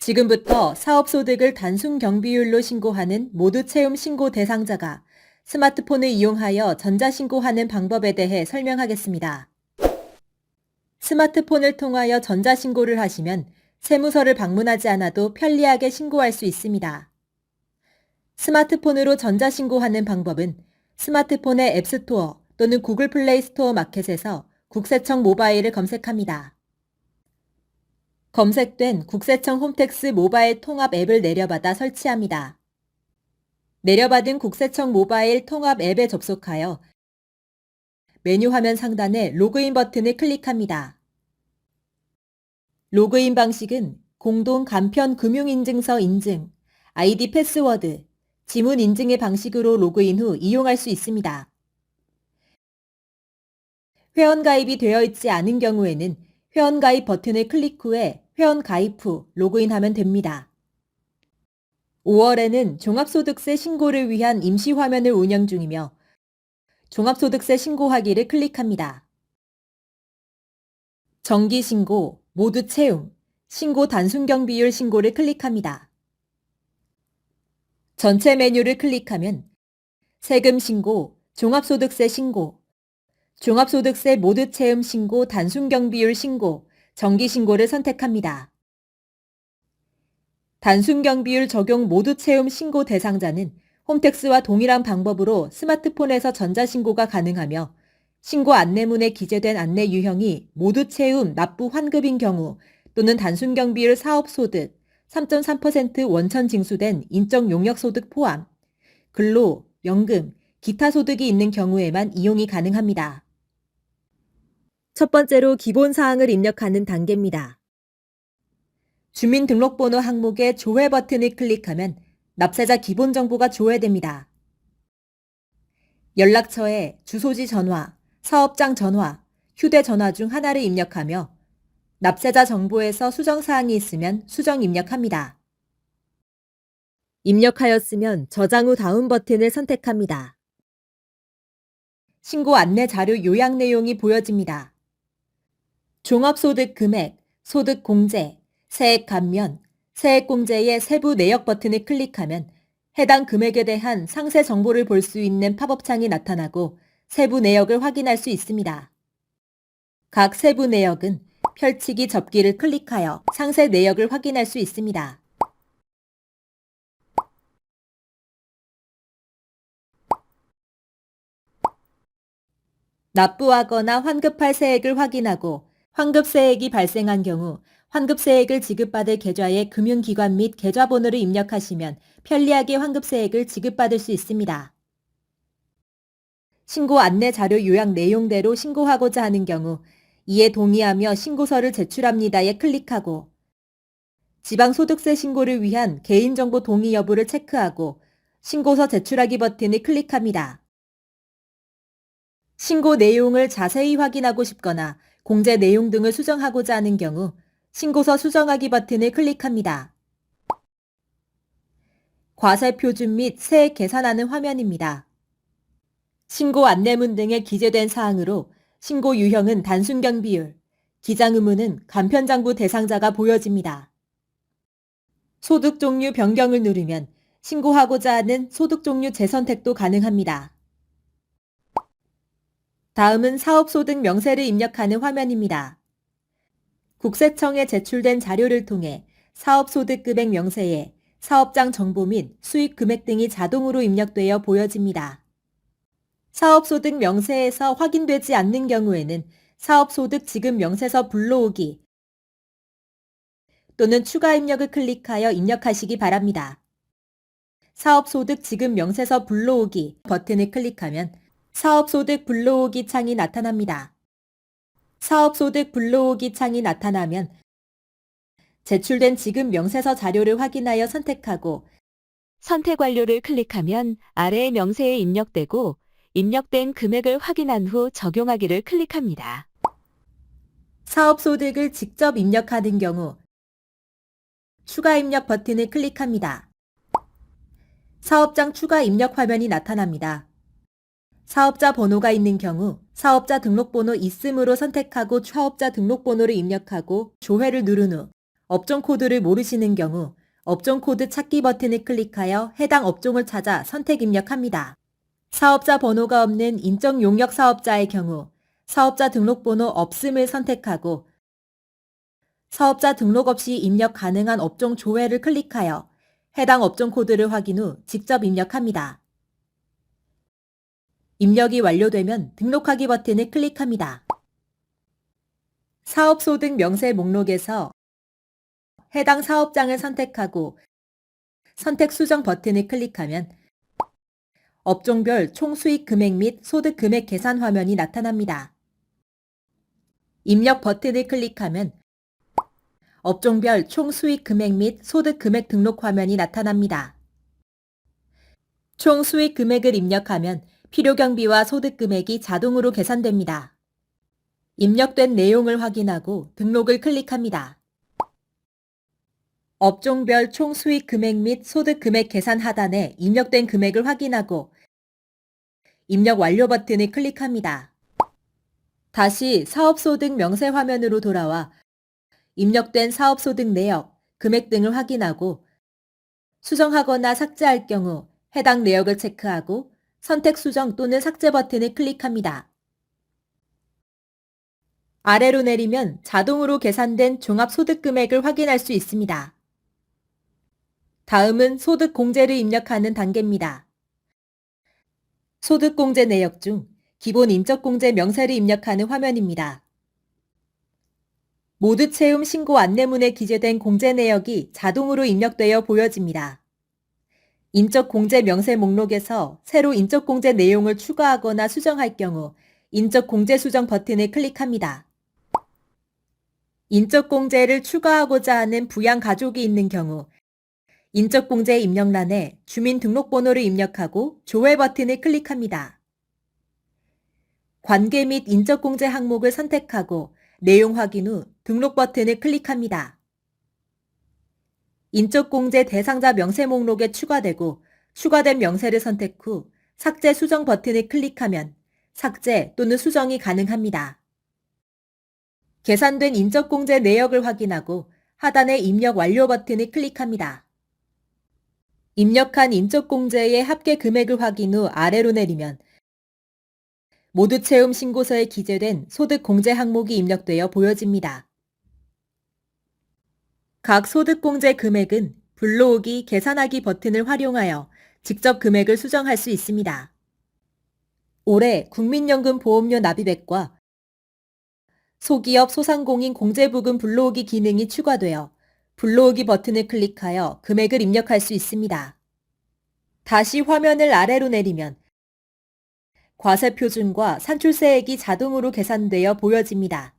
지금부터 사업소득을 단순 경비율로 신고하는 모두 채움 신고 대상자가 스마트폰을 이용하여 전자신고하는 방법에 대해 설명하겠습니다. 스마트폰을 통하여 전자신고를 하시면 세무서를 방문하지 않아도 편리하게 신고할 수 있습니다. 스마트폰으로 전자신고하는 방법은 스마트폰의 앱스토어 또는 구글 플레이 스토어 마켓에서 국세청 모바일을 검색합니다. 검색된 국세청 홈택스 모바일 통합 앱을 내려받아 설치합니다. 내려받은 국세청 모바일 통합 앱에 접속하여 메뉴 화면 상단에 로그인 버튼을 클릭합니다. 로그인 방식은 공동 간편 금융인증서 인증, 아이디 패스워드, 지문 인증의 방식으로 로그인 후 이용할 수 있습니다. 회원가입이 되어 있지 않은 경우에는 회원가입 버튼을 클릭 후에 회원가입 후 로그인하면 됩니다. 5월에는 종합소득세 신고를 위한 임시화면을 운영 중이며 종합소득세 신고하기를 클릭합니다. 정기신고, 모두 채움, 신고 단순경비율 신고를 클릭합니다. 전체 메뉴를 클릭하면 세금 신고, 종합소득세 신고, 종합소득세 모두 채움 신고 단순경비율 신고, 정기신고를 선택합니다. 단순경비율 적용 모두 채움 신고 대상자는 홈택스와 동일한 방법으로 스마트폰에서 전자신고가 가능하며 신고 안내문에 기재된 안내 유형이 모두 채움 납부 환급인 경우 또는 단순경비율 사업소득 3.3% 원천 징수된 인적 용역소득 포함, 근로, 연금, 기타 소득이 있는 경우에만 이용이 가능합니다. 첫 번째로 기본사항을 입력하는 단계입니다. 주민등록번호 항목의 조회 버튼을 클릭하면 납세자 기본정보가 조회됩니다. 연락처에 주소지 전화, 사업장 전화, 휴대전화 중 하나를 입력하며 납세자 정보에서 수정사항이 있으면 수정 입력합니다. 입력하였으면 저장 후 다음 버튼을 선택합니다. 신고 안내 자료 요약 내용이 보여집니다. 종합소득 금액, 소득 공제, 세액 감면, 세액 공제의 세부 내역 버튼을 클릭하면 해당 금액에 대한 상세 정보를 볼 수 있는 팝업창이 나타나고 세부 내역을 확인할 수 있습니다. 각 세부 내역은 펼치기 접기를 클릭하여 상세 내역을 확인할 수 있습니다. 납부하거나 환급할 세액을 확인하고 환급세액이 발생한 경우 환급세액을 지급받을 계좌의 금융기관 및 계좌번호를 입력하시면 편리하게 환급세액을 지급받을 수 있습니다. 신고 안내 자료 요약 내용대로 신고하고자 하는 경우 이에 동의하며 신고서를 제출합니다에 클릭하고 지방소득세 신고를 위한 개인정보 동의 여부를 체크하고 신고서 제출하기 버튼을 클릭합니다. 신고 내용을 자세히 확인하고 싶거나 공제 내용 등을 수정하고자 하는 경우 신고서 수정하기 버튼을 클릭합니다. 과세 표준 및 세액 계산하는 화면입니다. 신고 안내문 등에 기재된 사항으로 신고 유형은 단순경비율, 기장 의무는 간편장부 대상자가 보여집니다. 소득 종류 변경을 누르면 신고하고자 하는 소득 종류 재선택도 가능합니다. 다음은 사업소득 명세를 입력하는 화면입니다. 국세청에 제출된 자료를 통해 사업소득금액 명세에 사업장 정보 및 수익 금액 등이 자동으로 입력되어 보여집니다. 사업소득 명세에서 확인되지 않는 경우에는 사업소득 지급 명세서 불러오기 또는 추가 입력을 클릭하여 입력하시기 바랍니다. 사업소득 지급 명세서 불러오기 버튼을 클릭하면 사업소득 불러오기 창이 나타납니다. 사업소득 불러오기 창이 나타나면 제출된 지급 명세서 자료를 확인하여 선택하고 선택 완료를 클릭하면 아래의 명세에 입력되고 입력된 금액을 확인한 후 적용하기를 클릭합니다. 사업소득을 직접 입력하는 경우 추가 입력 버튼을 클릭합니다. 사업장 추가 입력 화면이 나타납니다. 사업자 번호가 있는 경우 사업자 등록번호 있음으로 선택하고 사업자 등록번호를 입력하고 조회를 누른 후 업종 코드를 모르시는 경우 업종 코드 찾기 버튼을 클릭하여 해당 업종을 찾아 선택 입력합니다. 사업자 번호가 없는 인적 용역 사업자의 경우 사업자 등록번호 없음을 선택하고 사업자 등록 없이 입력 가능한 업종 조회를 클릭하여 해당 업종 코드를 확인 후 직접 입력합니다. 입력이 완료되면 등록하기 버튼을 클릭합니다. 사업소득 명세 목록에서 해당 사업장을 선택하고 선택 수정 버튼을 클릭하면 업종별 총 수익 금액 및 소득 금액 계산 화면이 나타납니다. 입력 버튼을 클릭하면 업종별 총 수익 금액 및 소득 금액 등록 화면이 나타납니다. 총 수익 금액을 입력하면 필요 경비와 소득 금액이 자동으로 계산됩니다. 입력된 내용을 확인하고 등록을 클릭합니다. 업종별 총 수익 금액 및 소득 금액 계산 하단에 입력된 금액을 확인하고 입력 완료 버튼을 클릭합니다. 다시 사업소득 명세 화면으로 돌아와 입력된 사업소득 내역, 금액 등을 확인하고 수정하거나 삭제할 경우 해당 내역을 체크하고 선택 수정 또는 삭제 버튼을 클릭합니다. 아래로 내리면 자동으로 계산된 종합소득 금액을 확인할 수 있습니다. 다음은 소득 공제를 입력하는 단계입니다. 소득 공제 내역 중 기본 인적 공제 명세를 입력하는 화면입니다. 모두 채움 신고 안내문에 기재된 공제 내역이 자동으로 입력되어 보여집니다. 인적 공제 명세 목록에서 새로 인적 공제 내용을 추가하거나 수정할 경우 인적 공제 수정 버튼을 클릭합니다. 인적 공제를 추가하고자 하는 부양 가족이 있는 경우 인적 공제 입력란에 주민등록번호를 입력하고 조회 버튼을 클릭합니다. 관계 및 인적 공제 항목을 선택하고 내용 확인 후 등록 버튼을 클릭합니다. 인적 공제 대상자 명세 목록에 추가되고 추가된 명세를 선택 후 삭제 수정 버튼을 클릭하면 삭제 또는 수정이 가능합니다. 계산된 인적 공제 내역을 확인하고 하단의 입력 완료 버튼을 클릭합니다. 입력한 인적 공제의 합계 금액을 확인 후 아래로 내리면 모두 채움 신고서에 기재된 소득 공제 항목이 입력되어 보여집니다. 각 소득 공제 금액은 불러오기, 계산하기 버튼을 활용하여 직접 금액을 수정할 수 있습니다. 올해 국민연금 보험료 납입액과 소기업 소상공인 공제부금 불러오기 기능이 추가되어 불러오기 버튼을 클릭하여 금액을 입력할 수 있습니다. 다시 화면을 아래로 내리면 과세표준과 산출세액이 자동으로 계산되어 보여집니다.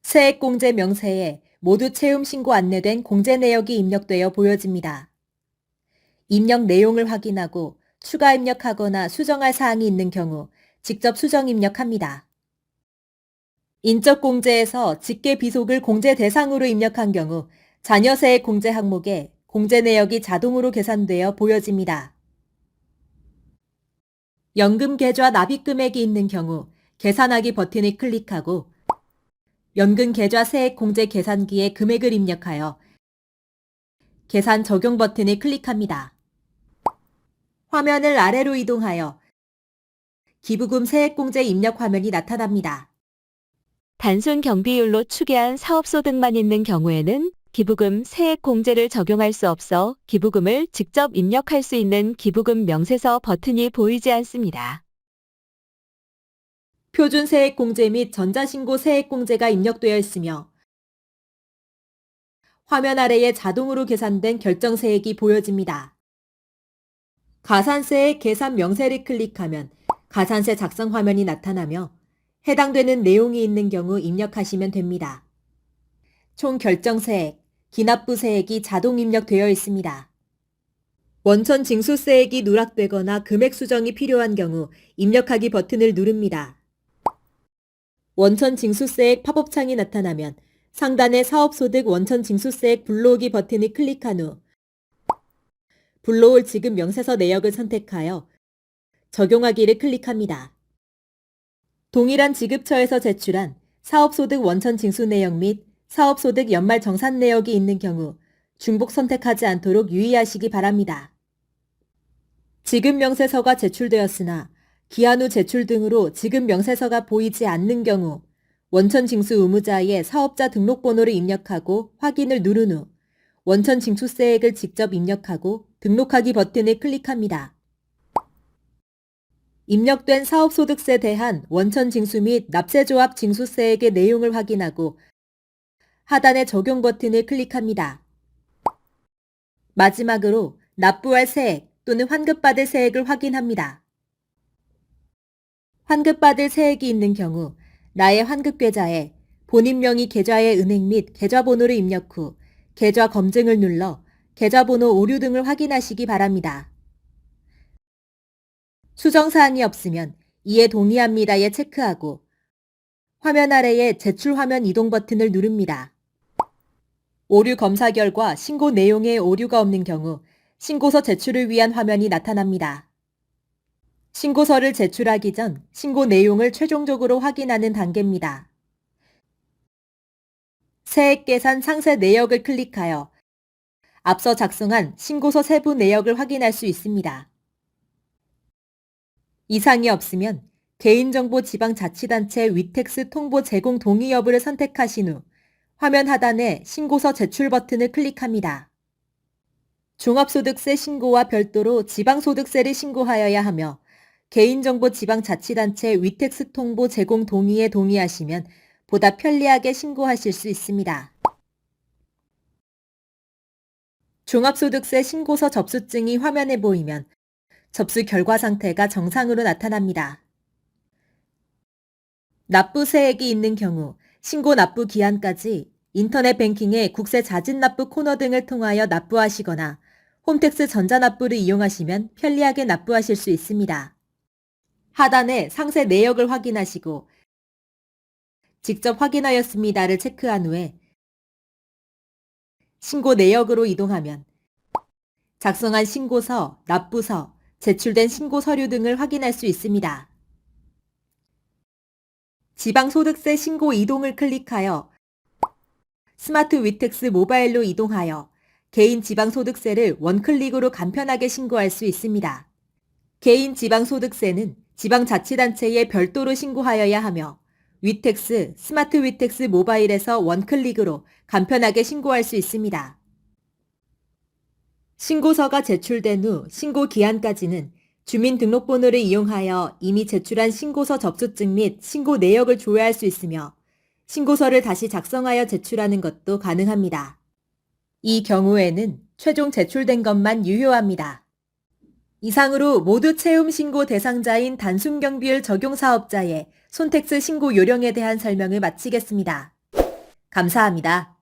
세액공제 명세에 모두 채움 신고 안내된 공제 내역이 입력되어 보여집니다. 입력 내용을 확인하고 추가 입력하거나 수정할 사항이 있는 경우 직접 수정 입력합니다. 인적 공제에서 직계 비속을 공제 대상으로 입력한 경우 자녀세액 공제 항목에 공제 내역이 자동으로 계산되어 보여집니다. 연금 계좌 납입 금액이 있는 경우 계산하기 버튼을 클릭하고 연금 계좌 세액 공제 계산기에 금액을 입력하여 계산 적용 버튼을 클릭합니다. 화면을 아래로 이동하여 기부금 세액 공제 입력 화면이 나타납니다. 단순 경비율로 추계한 사업소득만 있는 경우에는 기부금 세액 공제를 적용할 수 없어 기부금을 직접 입력할 수 있는 기부금 명세서 버튼이 보이지 않습니다. 표준 세액 공제 및 전자신고 세액 공제가 입력되어 있으며 화면 아래에 자동으로 계산된 결정세액이 보여집니다. 가산세액 계산 명세를 클릭하면 가산세 작성 화면이 나타나며 해당되는 내용이 있는 경우 입력하시면 됩니다. 총 결정세액, 기납부세액이 자동 입력되어 있습니다. 원천 징수세액이 누락되거나 금액 수정이 필요한 경우 입력하기 버튼을 누릅니다. 원천 징수세액 팝업창이 나타나면 상단의 사업소득 원천 징수세액 불러오기 버튼을 클릭한 후 불러올 지급 명세서 내역을 선택하여 적용하기를 클릭합니다. 동일한 지급처에서 제출한 사업소득 원천 징수 내역 및 사업소득 연말 정산 내역이 있는 경우 중복 선택하지 않도록 유의하시기 바랍니다. 지급 명세서가 제출되었으나 기한 후 제출 등으로 지급 명세서가 보이지 않는 경우 원천 징수 의무자의 사업자 등록번호를 입력하고 확인을 누른 후 원천 징수세액을 직접 입력하고 등록하기 버튼을 클릭합니다. 입력된 사업소득세 대한 원천 징수 및 납세조합 징수세액의 내용을 확인하고 하단의 적용 버튼을 클릭합니다. 마지막으로 납부할 세액 또는 환급받을 세액을 확인합니다. 환급받을 세액이 있는 경우 나의 환급계좌에 본인 명의 계좌의 은행 및 계좌번호를 입력 후 계좌 검증을 눌러 계좌번호 오류 등을 확인하시기 바랍니다. 수정사항이 없으면 이에 동의합니다에 체크하고 화면 아래의 제출 화면 이동 버튼을 누릅니다. 오류 검사 결과 신고 내용에 오류가 없는 경우 신고서 제출을 위한 화면이 나타납니다. 신고서를 제출하기 전 신고 내용을 최종적으로 확인하는 단계입니다. 세액 계산 상세 내역을 클릭하여 앞서 작성한 신고서 세부 내역을 확인할 수 있습니다. 이상이 없으면 개인정보 지방자치단체 위택스 통보 제공 동의 여부를 선택하신 후 화면 하단에 신고서 제출 버튼을 클릭합니다. 종합소득세 신고와 별도로 지방소득세를 신고하여야 하며 개인정보 지방자치단체 위택스 통보 제공 동의에 동의하시면 보다 편리하게 신고하실 수 있습니다. 종합소득세 신고서 접수증이 화면에 보이면 접수 결과 상태가 정상으로 나타납니다. 납부세액이 있는 경우 신고 납부 기한까지 인터넷 뱅킹의 국세 자진 납부 코너 등을 통하여 납부하시거나 홈택스 전자납부를 이용하시면 편리하게 납부하실 수 있습니다. 하단에 상세 내역을 확인하시고 직접 확인하였습니다를 체크한 후에 신고 내역으로 이동하면 작성한 신고서, 납부서, 제출된 신고 서류 등을 확인할 수 있습니다. 지방소득세 신고 이동을 클릭하여 스마트 위택스 모바일로 이동하여 개인 지방소득세를 원클릭으로 간편하게 신고할 수 있습니다. 개인 지방소득세는 지방자치단체에 별도로 신고하여야 하며 위택스, 스마트 위택스 모바일에서 원클릭으로 간편하게 신고할 수 있습니다. 신고서가 제출된 후 신고 기한까지는 주민등록번호를 이용하여 이미 제출한 신고서 접수증 및 신고 내역을 조회할 수 있으며 신고서를 다시 작성하여 제출하는 것도 가능합니다. 이 경우에는 최종 제출된 것만 유효합니다. 이상으로 모두 채움 신고 대상자인 단순경비율 적용 사업자의 손택스 신고 요령에 대한 설명을 마치겠습니다. 감사합니다.